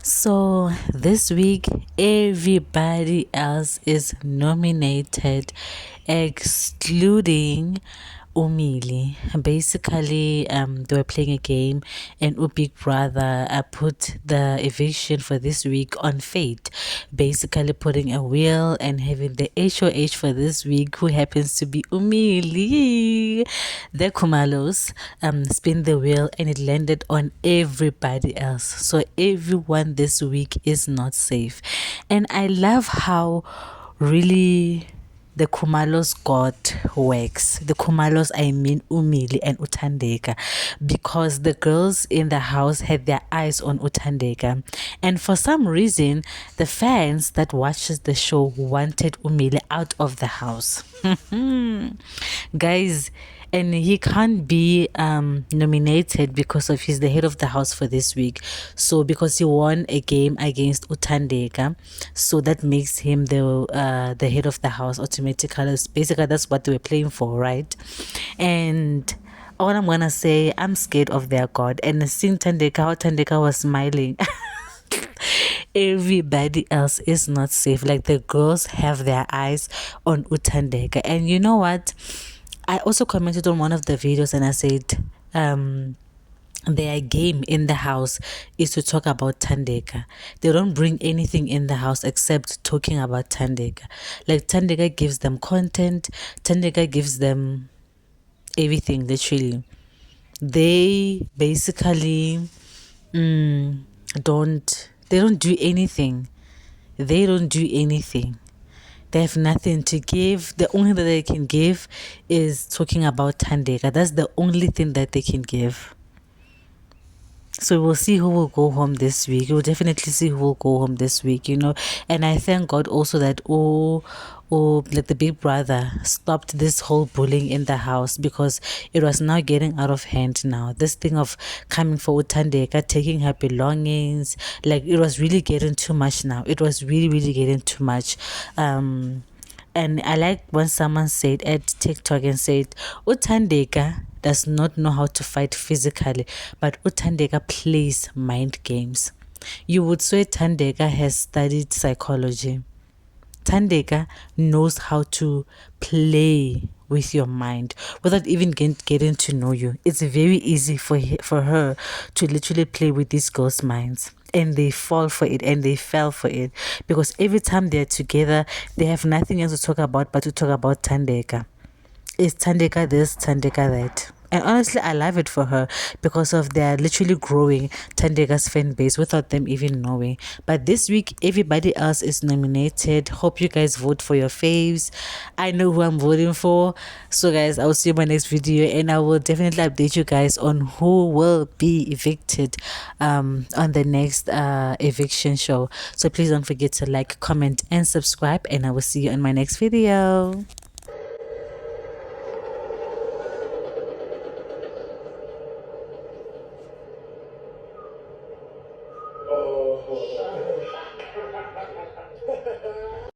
So this week, everybody else is nominated, excluding Umili. Basically, they were playing a game, and Big Brother put the eviction for this week on fate. Basically, putting a wheel and having the HOH for this week, who happens to be Umili. The Kumalos spin the wheel, and it landed on everybody else. So everyone this week is not safe. And I love how really the Kumalos god works. The Kumalos, I mean Umili and Uthandeka, because the girls in the house had their eyes on Uthandeka. And for some reason, the fans that watches the show wanted Umili out of the house. Guys, and he can't be nominated because of he's the head of the house for this week. So because he won a game against Uthandeka, so that makes him the head of the house automatically. Basically, that's what they were playing for, right? And all I'm gonna say, I'm scared of their god. And seeing Thandeka, how Thandeka was smiling. Everybody else is not safe. Like the girls have their eyes on Uthandeka. And you know what? I also commented on one of the videos and I said, their game in the house is to talk about Thandeka. They don't bring anything in the house except talking about Thandeka. Like Thandeka gives them content, Thandeka gives them everything, literally. They basically don't do anything. They don't do anything. They have nothing to give. The only thing that they can give is talking about Thandeka. That's the only thing that they can give. So we'll see who will go home this week. We'll definitely see who will go home this week, you know. And I thank God also that like the Big Brother stopped this whole bullying in the house, because it was now getting out of hand now. This thing of coming for Uthandeka, taking her belongings, like it was really getting too much now. It was really, really getting too much. And I like when someone said at TikTok and said, Uthandeka does not know how to fight physically, but Uthandeka plays mind games. You would say Thandeka has studied psychology. Thandeka knows how to play with your mind without even getting to know you. It's very easy for her to literally play with these girls' minds. And they fall for it and they fell for it, because every time they're together, they have nothing else to talk about but to talk about Thandeka. Is Thandeka this, Thandeka that? And honestly, I love it for her, because of they're literally growing Thandeka's fan base without them even knowing. But this week, everybody else is nominated. Hope you guys vote for your faves. I know who I'm voting for. So guys, I'll see you in my next video, and I will definitely update you guys on who will be evicted on the next eviction show. So please don't forget to like, comment, and subscribe, and I will see you in my next video. Oh.